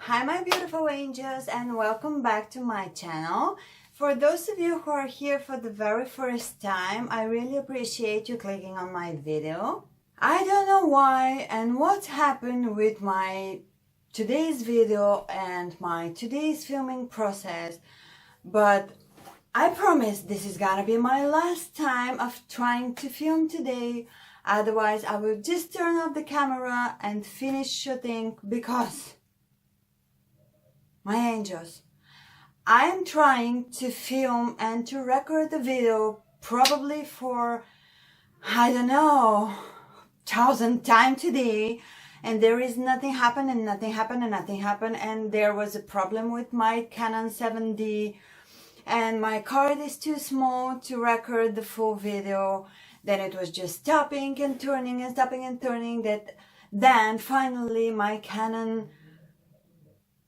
Hi my beautiful angels, and welcome back to my channel. For those of you who are here for the very first time, I really appreciate you clicking on my video. I don't know why and what happened with my today's video and my today's filming process, but I promise this is gonna be my last time of trying to film today. Otherwise I will just turn off the camera and finish shooting, because my angels, I am trying to film and to record the video probably for, I don't know, 1,000 times today, and there is nothing happened and nothing happened and nothing happened, and there was a problem with my Canon 7D and my card is too small to record the full video. Then it was just stopping and turning and stopping and turning. Then finally my Canon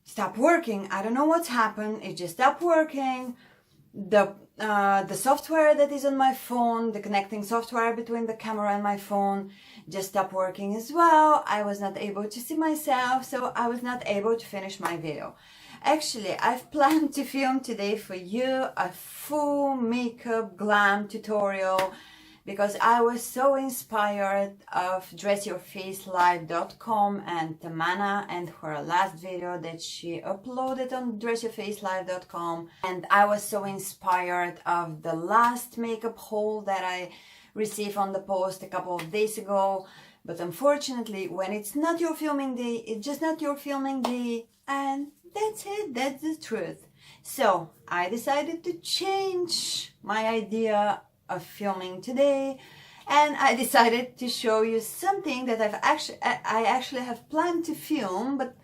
stopped working. I don't know what's happened. It just stopped working. The software that is on my phone, the connecting software between the camera and my phone, just stopped working as well. I was not able to see myself, so I was not able to finish my video. Actually, I've planned to film today for you a full makeup glam tutorial, because I was so inspired of dressyourfacelive.com and Tamana and her last video that she uploaded on dressyourfacelive.com, and I was so inspired of the last makeup haul that I received on the post a couple of days ago. But unfortunately, when it's not your filming day, it's just not your filming day, and that's it, that's the truth. So I decided to change my idea of filming today, and I decided to show you something that I actually have planned to film, but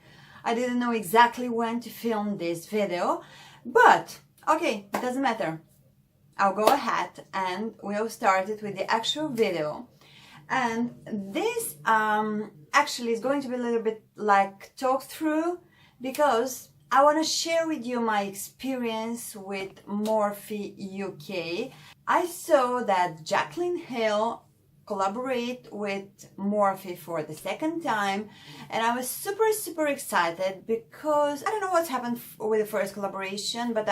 I didn't know exactly when to film this video. But okay, it doesn't matter. I'll go ahead and we'll start it with the actual video. And this actually is going to be a little bit like talk through, because I want to share with you my experience with Morphe UK. I saw that Jaclyn Hill collaborate with Morphe for the second time, and I was super excited, because I don't know what's happened with the first collaboration, but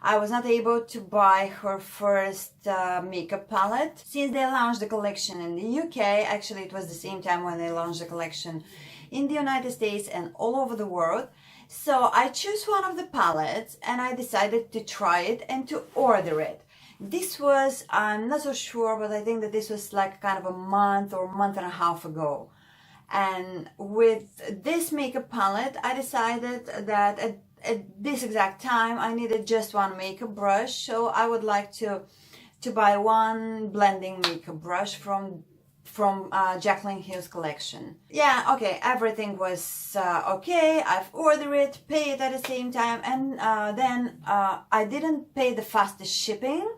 I was not able to buy her first makeup palette since they launched the collection in the UK. Actually, it was the same time when they launched the collection in the United States and all over the world. So I chose one of the palettes and I decided to try it and to order it. This was, I'm not so sure, but I think that this was like kind of a month or month and a half ago. And with this makeup palette, I decided that at this exact time I needed just one makeup brush. So I would like to buy one blending makeup brush from Jaclyn Hill's collection. Yeah, okay, everything was okay. I've ordered it, pay it at the same time, and then I didn't pay the fastest shipping,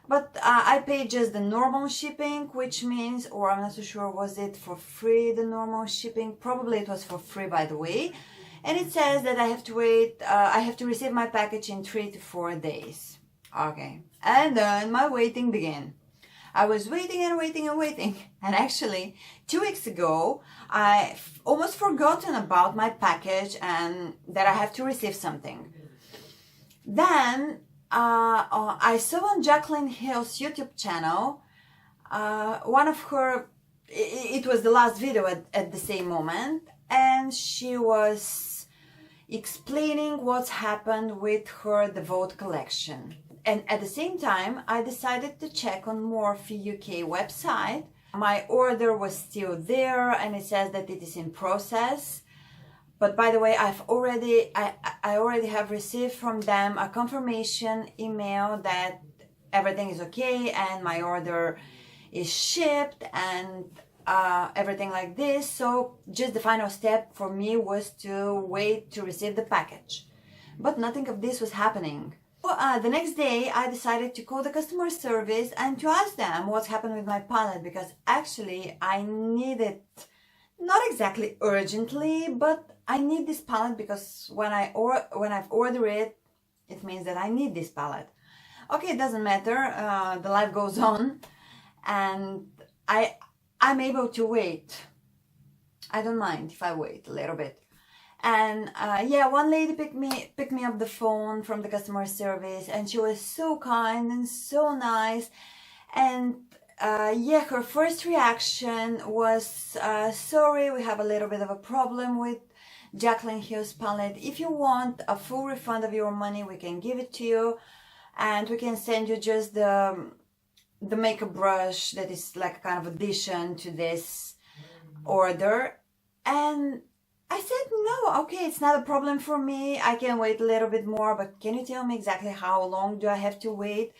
but I paid just the normal shipping, which means, or I'm not so sure, was it for free, the normal shipping? Probably it was for free, by the way. And it says that I have to wait, I have to receive my package in 3 to 4 days. Okay, and then my waiting began. I was waiting and waiting and waiting, and actually 2 weeks ago I almost forgotten about my package and that I have to receive something. Then I saw on Jaclyn Hill's YouTube channel one of her, it was the last video at the same moment, and she was explaining what's happened with her Devote collection. And at the same time, I decided to check on Morphe UK website. My order was still there, and it says that it is in process. But by the way, I already have received from them a confirmation email that everything is okay and my order is shipped and everything like this. So just the final step for me was to wait to receive the package. But nothing of this was happening. The next day I decided to call the customer service and to ask them what's happened with my palette, because actually I need it, not exactly urgently, but I need this palette because when I've ordered it, it means that I need this palette. Okay, it doesn't matter, the life goes on, and I'm able to wait. I don't mind if I wait a little bit. And yeah, one lady picked me up the phone from the customer service, and she was so kind and so nice. And yeah, her first reaction was, sorry, we have a little bit of a problem with Jaclyn Hill's palette. If you want a full refund of your money, we can give it to you, and we can send you just the makeup brush that is like a kind of addition to this order. And I said, no, okay, it's not a problem for me. I can wait a little bit more, but can you tell me exactly how long do I have to wait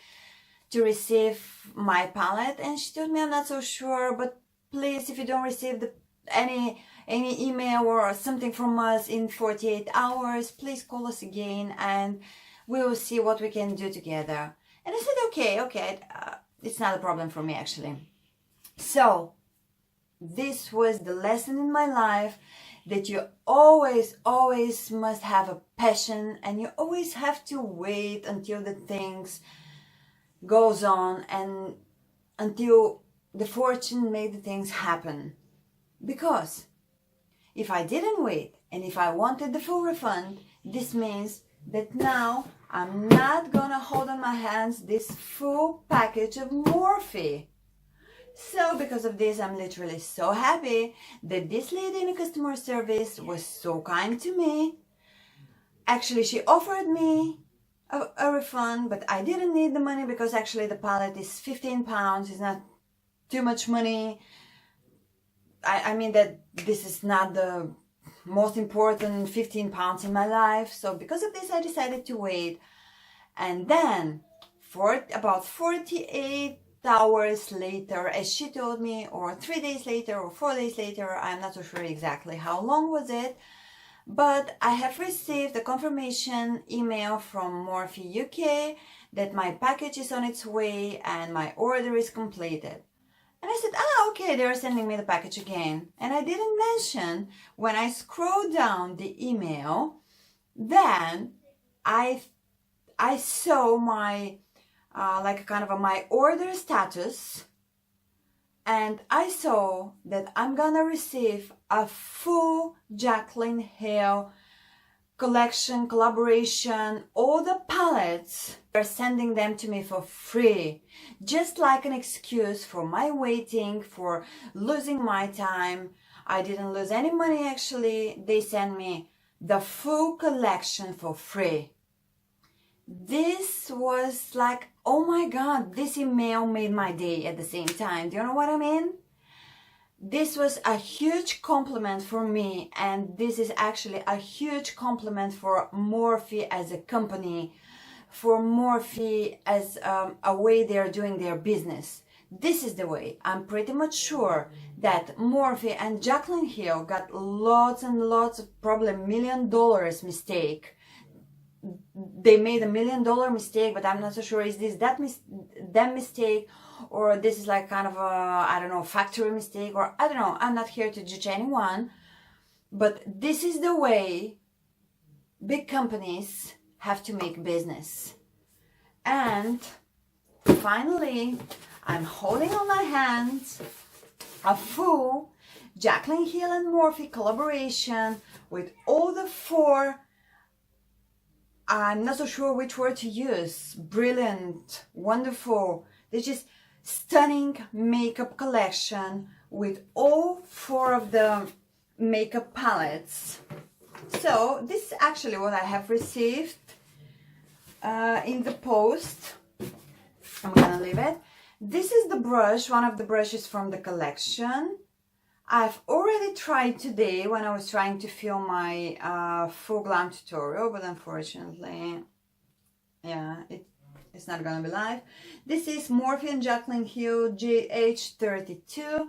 to receive my palette? And she told me, I'm not so sure, but please, if you don't receive any email or something from us in 48 hours, please call us again and we will see what we can do together. And I said, okay, it's not a problem for me actually. So this was the lesson in my life, that you always must have a passion, and you always have to wait until the things goes on and until the fortune made the things happen. Because if I didn't wait and if I wanted the full refund, this means that now I'm not gonna hold in my hands this full package of Morphe. So because of this, I'm literally so happy that this lady in the customer service was so kind to me. Actually, she offered me a refund, but I didn't need the money because actually the palette is £15. It's not too much money. I mean that this is not the most important £15 in my life. So because of this, I decided to wait. And then for about 48 hours later, as she told me, or 3 days later or 4 days later, I'm not so sure exactly how long was it, but I have received a confirmation email from Morphe UK that my package is on its way and my order is completed. And I said, okay, they're sending me the package again. And I didn't mention, when I scrolled down the email, then I saw my like kind of my order status, and I saw that I'm gonna receive a full Jaclyn Hill collection, collaboration, all the palettes. They're sending them to me for free, just like an excuse for my waiting, for losing my time. I didn't lose any money actually. They sent me the full collection for free. This was like, oh my god, this email made my day at the same time. Do you know what I mean? This was a huge compliment for me, and this is actually a huge compliment for Morphe as a company, for Morphe as a way they're doing their business. This is the way. I'm pretty much sure that Morphe and Jaclyn Hill got lots and lots of probably $1 million mistake. They made $1 million mistake, but I'm not so sure, is this that mistake, or this is like kind of a, I don't know, factory mistake, or I don't know. I'm not here to judge anyone, but this is the way big companies have to make business. And finally, I'm holding on my hands a full Jaclyn Hill and Morphe collaboration with all the 4, I'm not so sure which word to use, brilliant, wonderful, they're just stunning makeup collection with all 4 of the makeup palettes. So this is actually what I have received in the post. I'm gonna leave it. This is the brush, one of the brushes from the collection. I've already tried today when I was trying to film my full glam tutorial, but unfortunately, yeah, it's not gonna be live. This is Morphe and Jaclyn Hill GH32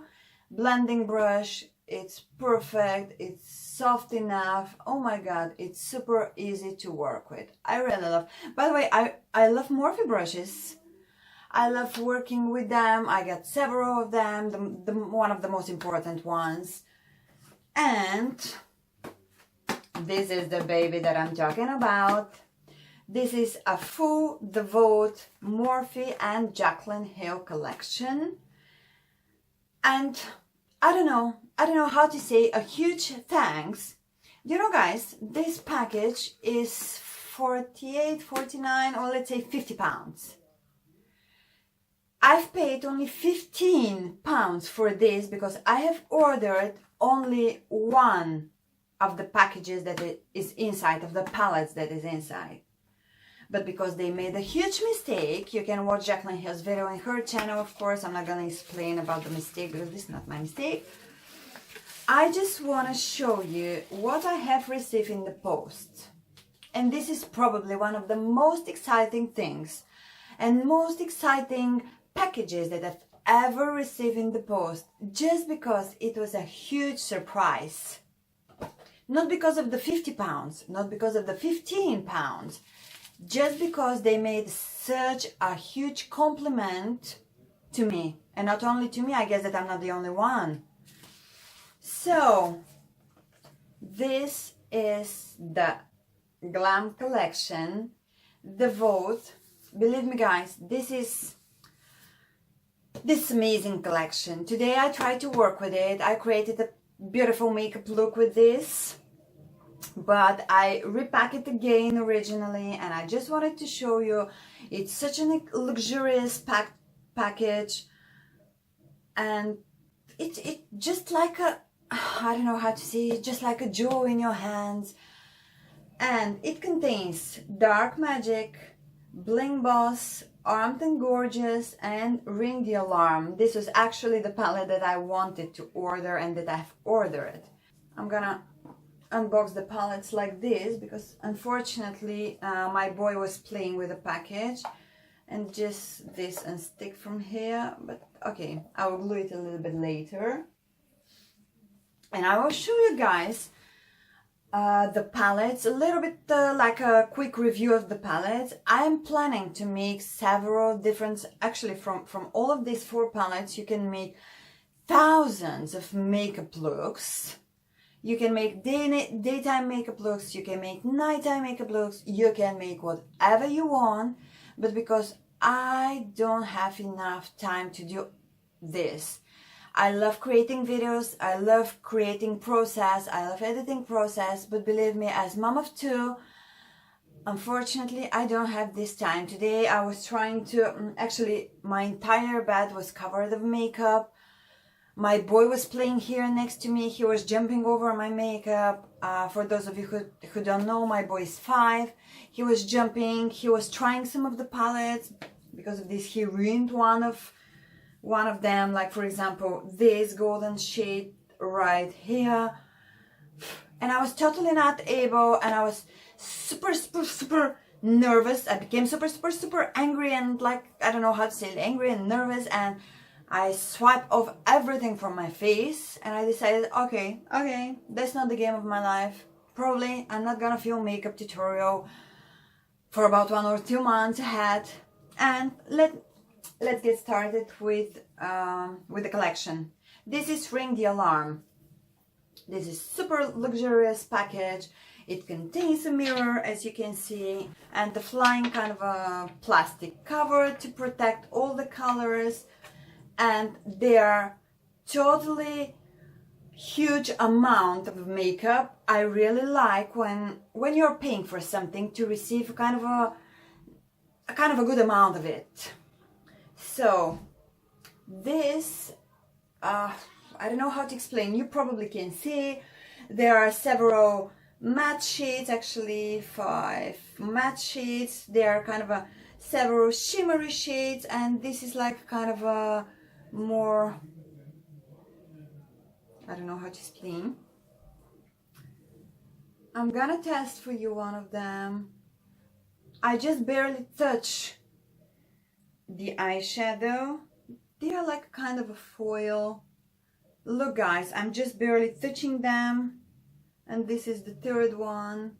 blending brush. It's perfect, it's soft enough. Oh my god, it's super easy to work with. I really love, by the way, I love Morphe brushes. I love working with them. I got several of them, one of the most important ones. And this is the baby that I'm talking about. This is a full devote Morphe and Jaclyn Hill collection. And I don't know how to say a huge thanks, You know guys, this package is 48, 49, or let's say 50 pounds. I've paid only 15 pounds for this because I have ordered only one of the packages that is inside, of the palettes that is inside. But because they made a huge mistake, you can watch Jaclyn Hill's video on her channel, of course. I'm not going to explain about the mistake because this is not my mistake. I just want to show you what I have received in the post. And this is probably one of the most exciting things and most exciting packages that I've ever received in the post, just because it was a huge surprise. Not because of the 50 pounds, not because of the 15 pounds, just because they made such a huge compliment to me. And not only to me, I guess that I'm not the only one. So, this is the Glam collection, the Vote. Believe me guys, this is this amazing collection. Today I tried to work with it. I created a beautiful makeup look with this, but I repacked it again originally, and I just wanted to show you. It's such a luxurious package, and it's just like a, I don't know how to say it, just like a jewel in your hands. And it contains Dark Magic, Bling Boss, Armed and Gorgeous, and Ring the Alarm. This was actually the palette that I wanted to order and that I've ordered. I'm gonna unbox the palettes like this because unfortunately my boy was playing with the package and just this unstick from here, but okay, I will glue it a little bit later. And I will show you guys the palettes, a little bit like a quick review of the palettes. I am planning to make several different, actually from all of these 4 palettes you can make thousands of makeup looks. You can make daytime makeup looks, you can make nighttime makeup looks, you can make whatever you want. But because I don't have enough time to do this, I love creating videos, I love creating process, I love editing process, but believe me, as mom of 2, unfortunately I don't have this time. Today I was trying to, actually my entire bed was covered of makeup. My boy was playing here next to me, he was jumping over my makeup. For those of you who don't know, my boy is 5. He was jumping, he was trying some of the palettes. Because of this, he ruined one of them, like for example this golden shade right here, and I was totally not able, and I was super nervous. I became super angry, and like, I don't know how to say it, angry and nervous, and I swiped off everything from my face, and I decided, okay, that's not the game of my life. Probably I'm not gonna film makeup tutorial for about 1 or 2 months ahead, and let's get started with the collection. This is Ring the Alarm. This is super luxurious package. It contains a mirror, as you can see, and the flying kind of a plastic cover to protect all the colors. And they are totally huge amount of makeup. I really like when you're paying for something to receive kind of a good amount of it. So this, I don't know how to explain, you probably can see there are several matte shades, actually 5 matte shades. There are kind of several shimmery shades, and this is like kind of a more, I don't know how to explain. I'm gonna test for you one of them. I just barely touch the eyeshadow. They are like kind of a foil. Look guys, I'm just barely touching them. And this is the 3rd one.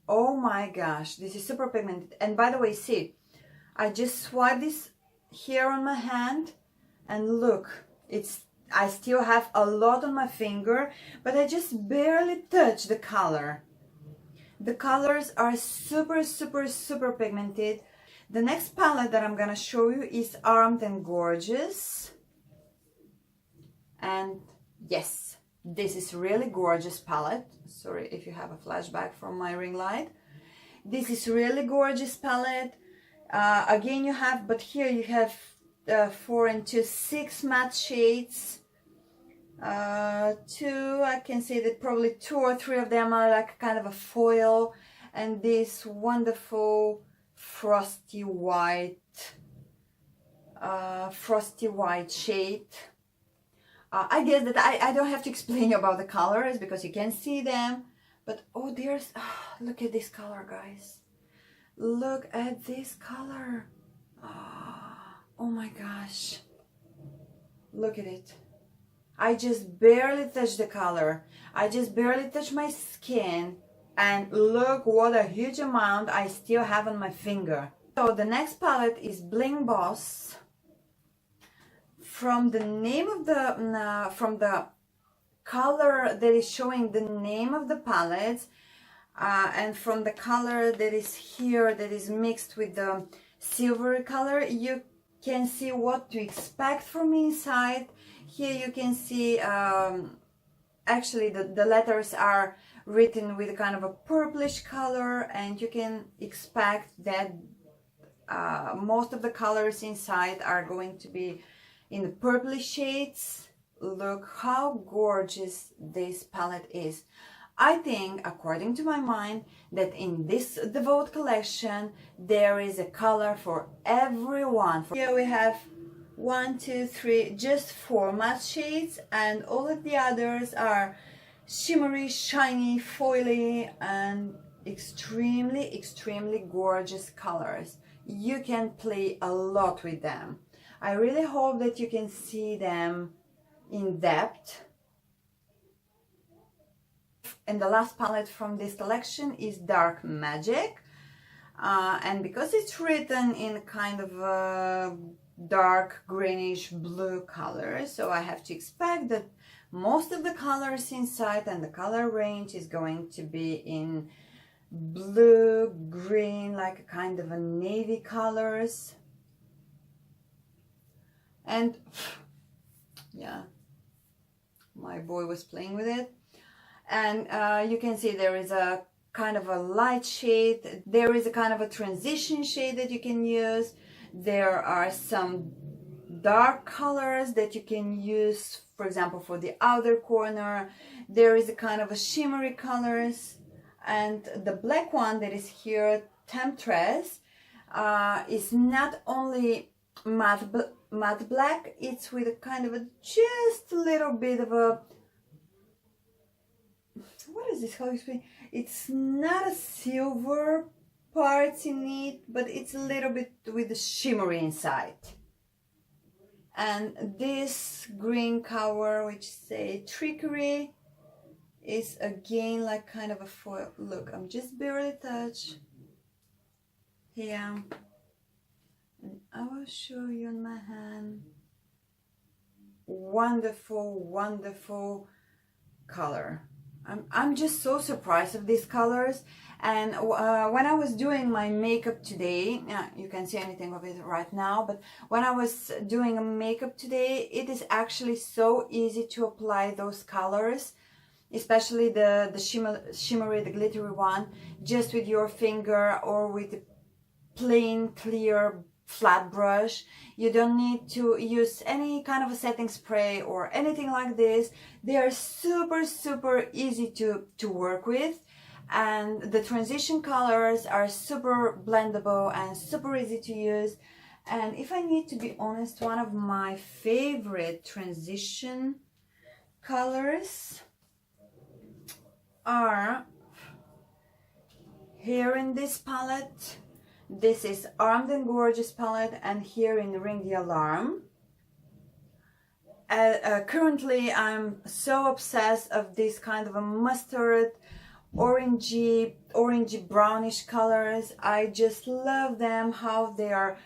Oh my gosh, this is super pigmented. And by the way, see, I just swipe this here on my hand, and look, I still have a lot on my finger, but I just barely touch the color. The colors are super pigmented. The next palette that I'm gonna show you is Armed and Gorgeous. And yes, This is really gorgeous palette. Sorry if you have a flashback from my ring light. This is really gorgeous palette. Again, you have, but here you have 4 and 2, 6 matte shades. I can say that probably 2 or 3 of them are like kind of a foil, and this wonderful frosty white shade. I guess that I don't have to explain about the colors because you can see them, but oh, there's look at this color, guys. Look at this color. Oh my gosh, look at it. I just barely touched the color. I just barely touched my skin, and look what a huge amount I still have on my finger. So the next palette is Bling Boss. From the name of the from the color that is showing the name of the palette, and from the color that is here, that is mixed with the silvery color, you can see what to expect from inside. Here you can see actually the letters are written with a kind of a purplish color, and you can expect that most of the colors inside are going to be in the purplish shades. Look how gorgeous this palette is. I think, according to my mind, that in this Devote collection there is a color for everyone. Here we have 1, 2, 3, just 4 matte shades, and all of the others are shimmery, shiny, foily, and extremely gorgeous colors. You can play a lot with them. I really hope that you can see them in depth. And the last palette from this collection is Dark Magic, and because it's written in kind of a dark greenish blue color, so I have to expect that most of the colors inside and the color range is going to be in blue, green, like a kind of a navy colors. And yeah, my boy was playing with it. And you can see there is a kind of a light shade, there is a kind of a transition shade that you can use, there are some dark colors that you can use, for example, for the outer corner, there is a kind of a shimmery colors, and the black one that is here, Temptress, is not only matte black, it's with a kind of a just a little bit of a, what is this, how you explain? It's not a silver parts in it, but it's a little bit with the shimmery inside. And this green color, which say Trickery, is again like kind of a foil. Look, I'm just barely touch here, and I will show you on my hand. Wonderful color. I'm just so surprised of these colors. And when I was doing my makeup today, you can't see anything of it right now, but when I was doing a makeup today, it is actually so easy to apply those colors, especially the shimmery, the glittery one, just with your finger or with a plain clear flat brush. You don't need to use any kind of a setting spray or anything like this. They are super easy to work with, and the transition colors are super blendable and super easy to use. And if I need to be honest, one of my favorite transition colors are here in this palette. This is Armed and Gorgeous palette, and here in Ring the Alarm. Currently I'm so obsessed of this kind of a mustard, orangey brownish colors. I just love them, how they are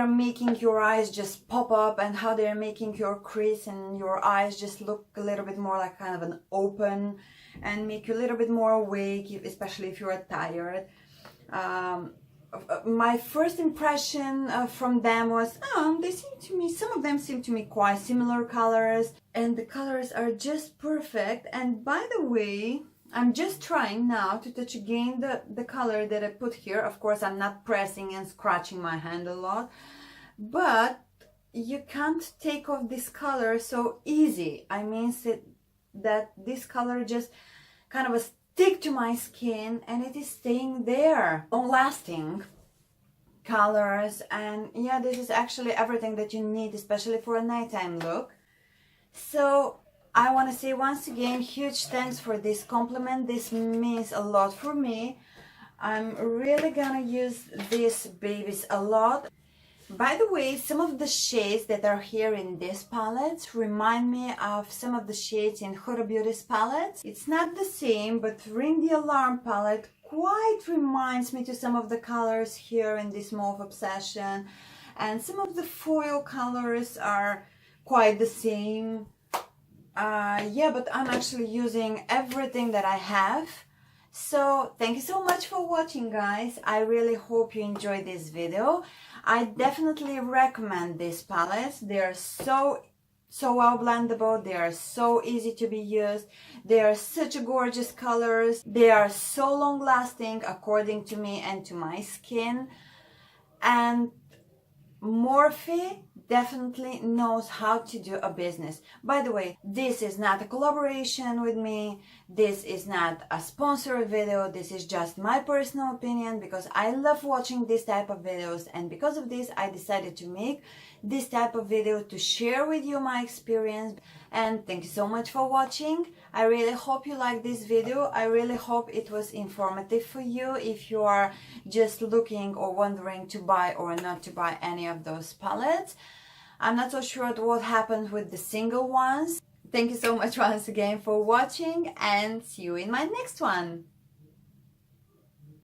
making your eyes just pop up, and how they are making your crease and your eyes just look a little bit more like kind of an open, and make you a little bit more awake, especially if you are tired. my first impression from them was, they seem to me, some of them seem to me quite similar colors, and the colors are just perfect. And by the way, I'm just trying now to touch again the color that I put here. Of course, I'm not pressing and scratching my hand a lot, but you can't take off this color so easy. I mean that this color just kind of stick to my skin, and it is staying there. Long lasting colors, and yeah, this is actually everything that you need, especially for a nighttime look. So I want to say once again, huge thanks for this compliment. This means a lot for me. I'm really gonna use these babies a lot. By the way, some of the shades that are here in this palette remind me of some of the shades in Huda Beauty's palettes. It's not the same, but Ring the Alarm palette quite reminds me to some of the colors here in this Mauve Obsession. And some of the foil colors are quite the same. Yeah, but I'm actually using everything that I have. So thank you so much for watching, guys. I really hope you enjoyed this video. I definitely recommend these palettes. They are so well blendable. They are so easy to be used. They are such gorgeous colors. They are so long lasting according to me and to my skin. And Morphe definitely knows how to do a business. By the way, this is not a collaboration with me. This is not a sponsored video. This is just my personal opinion because I love watching this type of videos, and because of this I decided to make this type of video to share with you my experience. And thank you so much for watching. I really hope you like this video. I really hope it was informative for you if you are just looking or wondering to buy or not to buy any of those palettes. I'm not so sure what happened with the single ones. Thank you so much once again for watching, and see you in my next one.